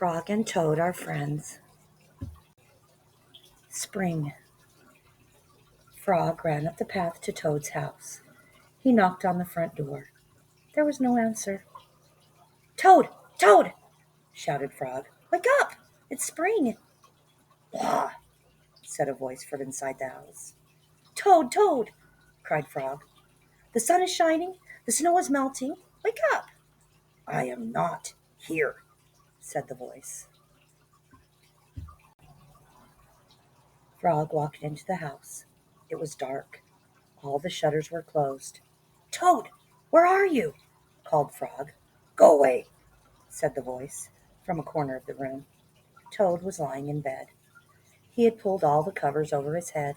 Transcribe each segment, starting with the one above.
Frog and Toad are friends. Spring. Frog ran up the path to Toad's house. He knocked on the front door. There was no answer. "Toad! Toad!" shouted Frog. "Wake up! It's spring!" "Blah!" said a voice from inside the house. "Toad! Toad!" cried Frog. "The sun is shining. The snow is melting. Wake up!" "I am not here," said the voice. Frog walked into the house. It was dark. All the shutters were closed. "Toad, where are you?" called Frog. "Go away," said the voice from a corner of the room. Toad was lying in bed. He had pulled all the covers over his head.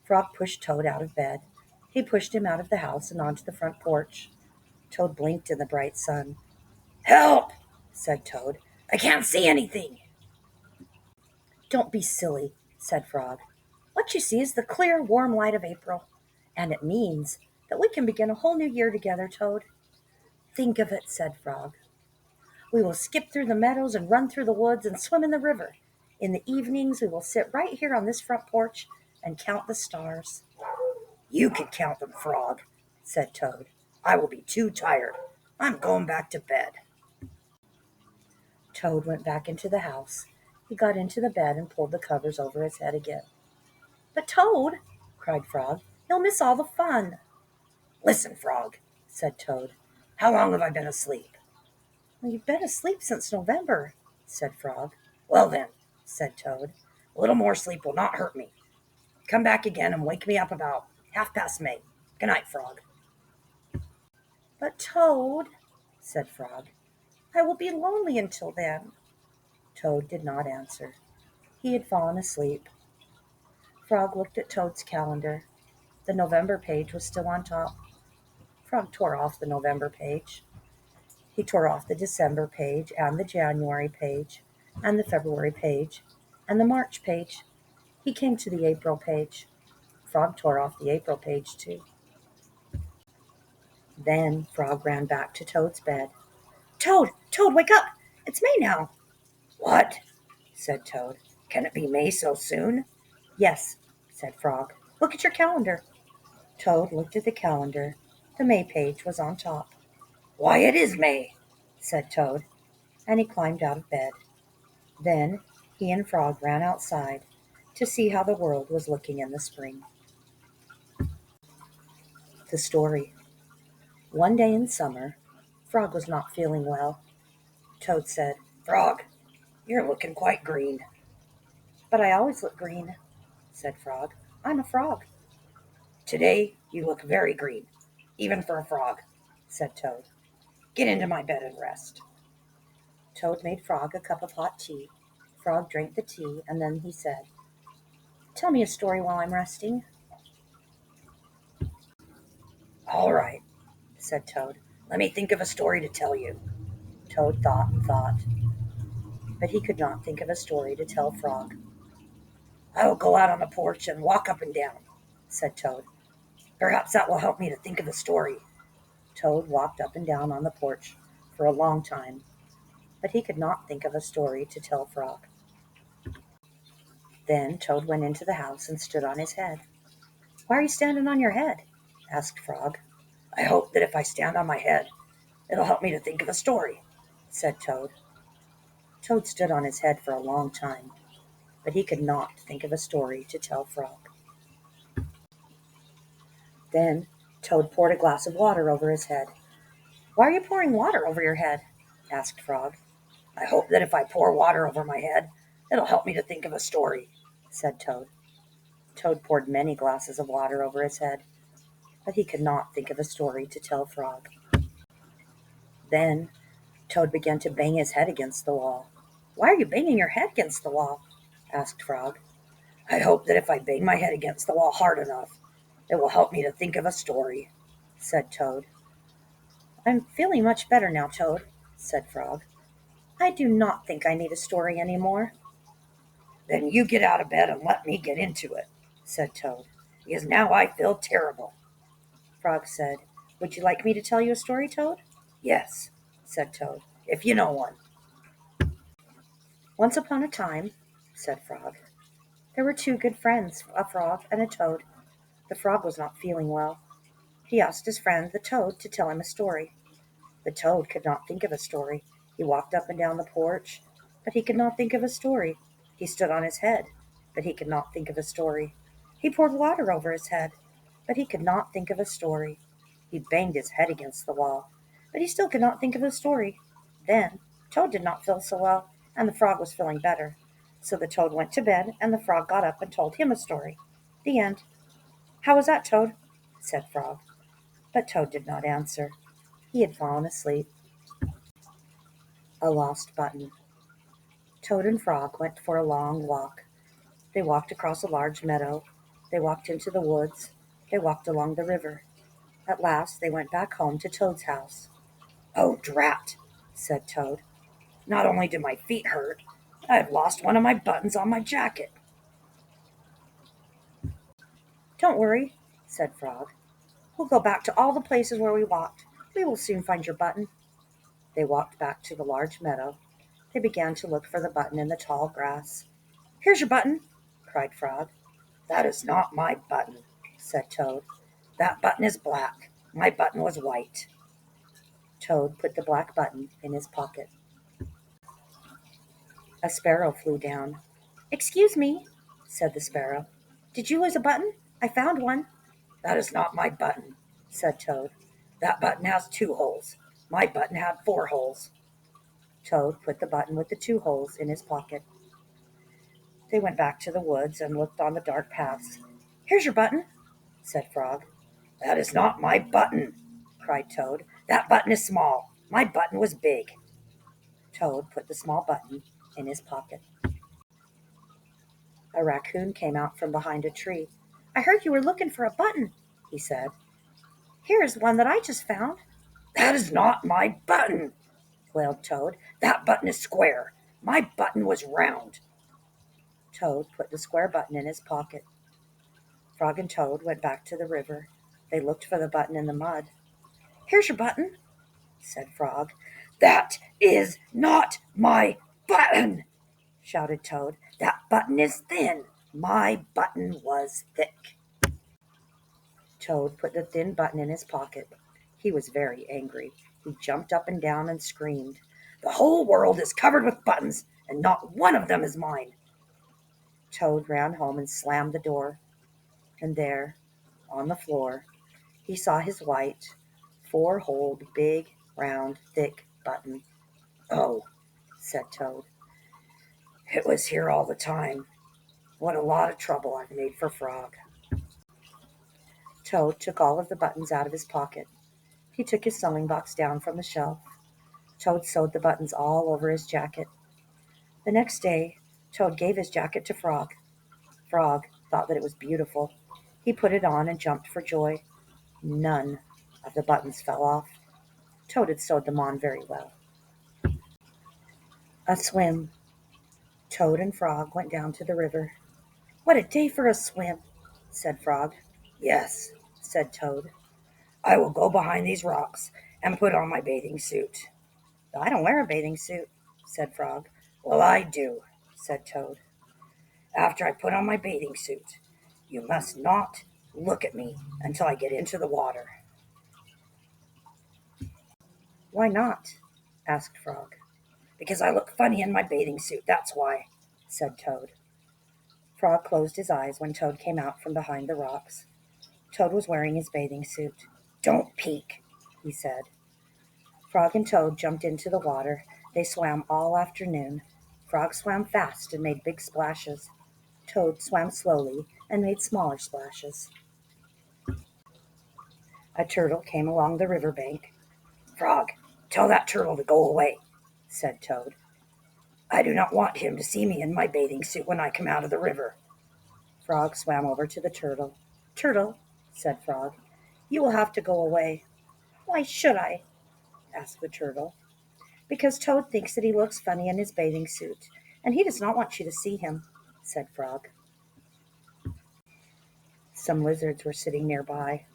Frog pushed Toad out of bed. He pushed him out of the house and onto the front porch. Toad blinked in the bright sun. "Help!" said Toad. "I can't see anything." "Don't be silly," said Frog. "What you see is the clear, warm light of April, and it means that we can begin a whole new year together, Toad." "Think of it," said Frog. "We will skip through the meadows and run through the woods and swim in the river. In the evenings, we will sit right here on this front porch and count the stars." "You can count them, Frog," said Toad. "I will be too tired. I'm going back to bed." Toad went back into the house. He got into the bed and pulled the covers over his head again. "But Toad," cried Frog, "you'll miss all the fun." "Listen, Frog," said Toad. "How long have I been asleep?" "Well, you've been asleep since November," said Frog. "Well then," said Toad, "a little more sleep will not hurt me. Come back again and wake me up about 1/2 past May. Good night, Frog." "But Toad," said Frog, "I will be lonely until then." Toad did not answer. He had fallen asleep. Frog looked at Toad's calendar. The November page was still on top. Frog tore off the November page. He tore off the December page and the January page and the February page and the March page. He came to the April page. Frog tore off the April page too. Then Frog ran back to Toad's bed. "Toad, Toad, wake up! It's May now." "What?" said Toad. "Can it be May so soon?" "Yes," said Frog. "Look at your calendar." Toad looked at the calendar. The May page was on top. "Why, it is May," said Toad, and he climbed out of bed. Then he and Frog ran outside to see how the world was looking in the spring. The story. One day in summer, Frog was not feeling well. Toad said, "Frog, you're looking quite green." "But I always look green," said Frog. "I'm a frog." "Today you look very green, even for a frog," said Toad. "Get into my bed and rest." Toad made Frog a cup of hot tea. Frog drank the tea, and then he said, "Tell me a story while I'm resting." "All right," said Toad. "Let me think of a story to tell you." Toad thought and thought, but he could not think of a story to tell Frog. "I will go out on the porch and walk up and down," said Toad. "Perhaps that will help me to think of a story." Toad walked up and down on the porch for a long time, but he could not think of a story to tell Frog. Then Toad went into the house and stood on his head. "Why are you standing on your head?" asked Frog. "I hope that if I stand on my head, it'll help me to think of a story," said Toad. Toad stood on his head for a long time, but he could not think of a story to tell Frog. Then Toad poured a glass of water over his head. "Why are you pouring water over your head?" asked Frog. "I hope that if I pour water over my head, it'll help me to think of a story," said Toad. Toad poured many glasses of water over his head, but he could not think of a story to tell Frog. Then Toad began to bang his head against the wall. "Why are you banging your head against the wall?" asked Frog. "I hope that if I bang my head against the wall hard enough, it will help me to think of a story," said Toad. "I'm feeling much better now, Toad," said Frog. "I do not think I need a story any more." "Then you get out of bed and let me get into it," said Toad, "because now I feel terrible." Frog said, "Would you like me to tell you a story, Toad?" "Yes," said Toad, "if you know one." "Once upon a time," said Frog, "there were two good friends, a frog and a toad. The frog was not feeling well. He asked his friend the toad to tell him a story. The toad could not think of a story. He walked up and down the porch, but he could not think of a story. He stood on his head, but he could not think of a story. He poured water over his head, but he could not think of a story. He banged his head against the wall, but he still could not think of a story. Then Toad did not feel so well, and the frog was feeling better. So the toad went to bed, and the frog got up and told him a story. The end. "How was that, Toad?" said Frog. But Toad did not answer. He had fallen asleep. A lost button. Toad and Frog went for a long walk. They walked across a large meadow. They walked into the woods. They walked along the river. At last they went back home to Toad's house. "Oh, drat!" said Toad. "Not only do my feet hurt, I have lost one of my buttons on my jacket." "Don't worry," said Frog. "We'll go back to all the places where we walked. We will soon find your button." They walked back to the large meadow. They began to look for the button in the tall grass. "Here's your button," cried Frog. "That is not my button," said Toad. "That button is black. My button was white." Toad put the black button in his pocket. A sparrow flew down. "Excuse me," said the sparrow. "Did you lose a button? I found one." "That is not my button," said Toad. "That button has 2 holes. My button had 4 holes." Toad put the button with the 2 holes in his pocket. They went back to the woods and looked on the dark paths. "Here's your button," said Frog. "That is not my button," cried Toad. "That button is small. My button was big." Toad put the small button in his pocket. A raccoon came out from behind a tree. "I heard you were looking for a button," he said. "Here is one that I just found." "That is not my button," wailed Toad. "That button is square. My button was round." Toad put the square button in his pocket. Frog and Toad went back to the river. They looked for the button in the mud. "Here's your button," said Frog. "That is not my button," shouted Toad. "That button is thin. My button was thick." Toad put the thin button in his pocket. He was very angry. He jumped up and down and screamed, "The whole world is covered with buttons, and not one of them is mine." Toad ran home and slammed the door. And there, on the floor, he saw his white, 4-holed, big, round, thick button. "Oh," said Toad, "it was here all the time. What a lot of trouble I've made for Frog." Toad took all of the buttons out of his pocket. He took his sewing box down from the shelf. Toad sewed the buttons all over his jacket. The next day, Toad gave his jacket to Frog. Frog thought that it was beautiful. He put it on and jumped for joy. None of the buttons fell off. Toad had sewed them on very well. A swim. Toad and Frog went down to the river. "What a day for a swim," said Frog. "Yes," said Toad. "I will go behind these rocks and put on my bathing suit." "I don't wear a bathing suit," said Frog. "Well, I do," said Toad. "After I put on my bathing suit, you must not look at me until I get into the water." "Why not?" asked Frog. "Because I look funny in my bathing suit, that's why," said Toad. Frog closed his eyes when Toad came out from behind the rocks. Toad was wearing his bathing suit. "Don't peek," he said. Frog and Toad jumped into the water. They swam all afternoon. Frog swam fast and made big splashes. Toad swam slowly and made smaller splashes. A turtle came along the river bank. "Frog, tell that turtle to go away," said Toad. "I do not want him to see me in my bathing suit when I come out of the river." Frog swam over to the turtle. "Turtle," said Frog, "you will have to go away." "Why should I?" asked the turtle. "Because Toad thinks that he looks funny in his bathing suit, and he does not want you to see him," said Frog. Some lizards were sitting nearby.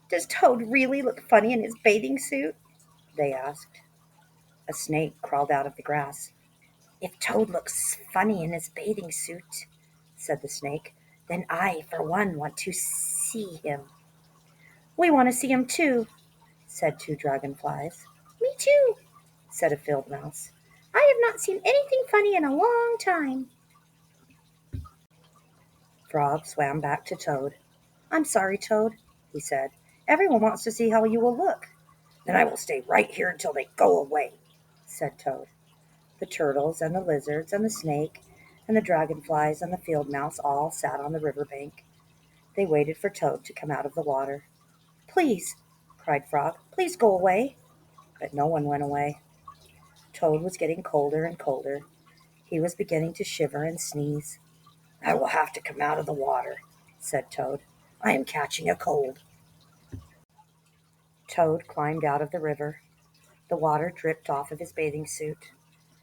"Does Toad really look funny in his bathing suit?" they asked. A snake crawled out of the grass. If Toad looks funny in his bathing suit, said the snake, then I, for one, want to see him. We want to see him too, said two dragonflies. Me too, said a field mouse. I have not seen anything funny in a long time. Frog swam back to Toad. I'm sorry, Toad, he said. Everyone wants to see how you will look. Then I will stay right here until they go away, said Toad. The turtles and the lizards and the snake and the dragonflies and the field mouse all sat on the river bank. They waited for Toad to come out of the water. Please, cried Frog, please go away. But no one went away. Toad was getting colder and colder. He was beginning to shiver and sneeze. I will have to come out of the water, said Toad. I am catching a cold. Toad climbed out of the river. The water dripped off of his bathing suit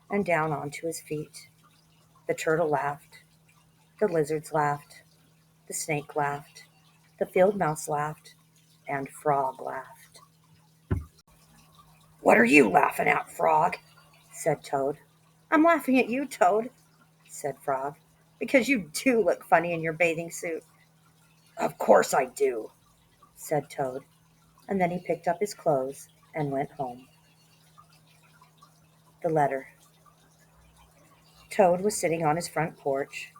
and down onto his feet. The turtle laughed. The lizards laughed. The snake laughed. The field mouse laughed. And Frog laughed. What are you laughing at, Frog? Said Toad. I'm laughing at you, Toad, said Frog, because you do look funny in your bathing suit. Of course I do, said Toad, and then he picked up his clothes and went home. The letter. Toad was sitting on his front porch.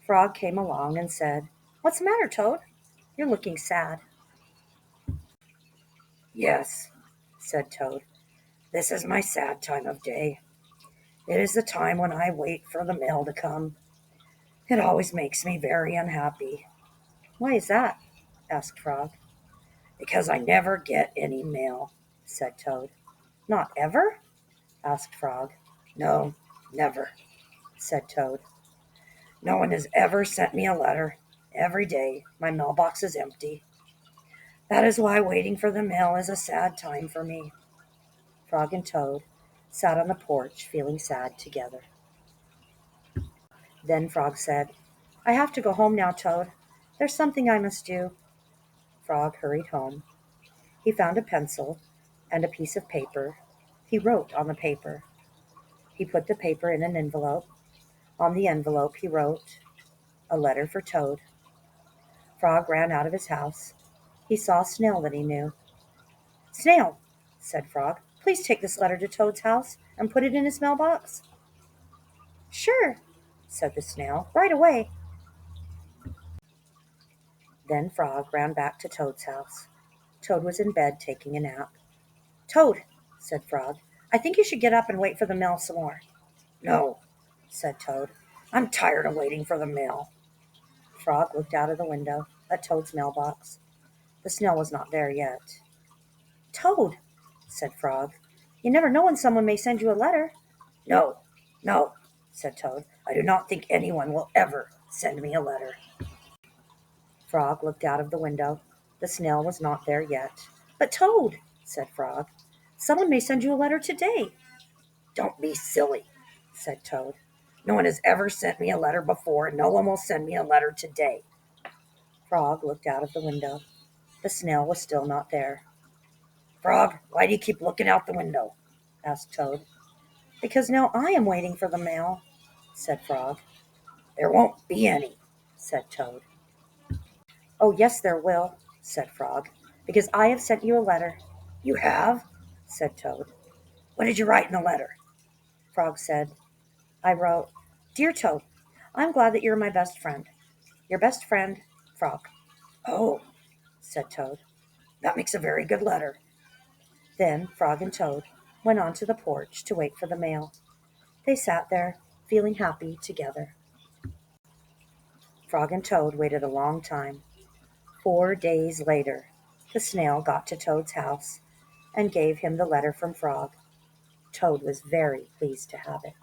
Frog came along and said, What's the matter, Toad? You're looking sad. Yes, said Toad. This is my sad time of day. It is the time when I wait for the mail to come. It always makes me very unhappy. Why is that? Asked Frog. Because I never get any mail, said Toad. Not ever? Asked Frog. No, never, said Toad. No one has ever sent me a letter. Every day my mailbox is empty. That is why waiting for the mail is a sad time for me. Frog and Toad sat on the porch feeling sad together. Then Frog said, I have to go home now, Toad. There's something I must do. Frog hurried home. He found a pencil and a piece of paper. He wrote on the paper. He put the paper in an envelope. On the envelope he wrote, A letter for Toad. Frog ran out of his house. He saw a snail that he knew. Snail, said Frog, please take this letter to Toad's house and put it in his mailbox. Sure, said the snail, right away. Then Frog ran back to Toad's house. Toad was in bed taking a nap. Toad, said Frog, I think you should get up and wait for the mail some more. No, said Toad. I'm tired of waiting for the mail. Frog looked out of the window at Toad's mailbox. The snail was not there yet. Toad, said Frog, you never know when someone may send you a letter. No, no, said Toad. I do not think anyone will ever send me a letter. Frog looked out of the window. The snail was not there yet. But Toad, said Frog, someone may send you a letter today. Don't be silly, said Toad. No one has ever sent me a letter before, and no one will send me a letter today. Frog looked out of the window. The snail was still not there. Frog, why do you keep looking out the window? Asked Toad. Because now I am waiting for the mail, said Frog. There won't be any, said Toad. Oh, yes, there will, said Frog, because I have sent you a letter. You have? Said Toad. What did you write in the letter? Frog said, I wrote, Dear Toad, I'm glad that you're my best friend. Your best friend, Frog. Oh, said Toad. That makes a very good letter. Then Frog and Toad went on to the porch to wait for the mail. They sat there, feeling happy together. Frog and Toad waited a long time. 4 days later, the snail got to Toad's house and gave him the letter from Frog. Toad was very pleased to have it.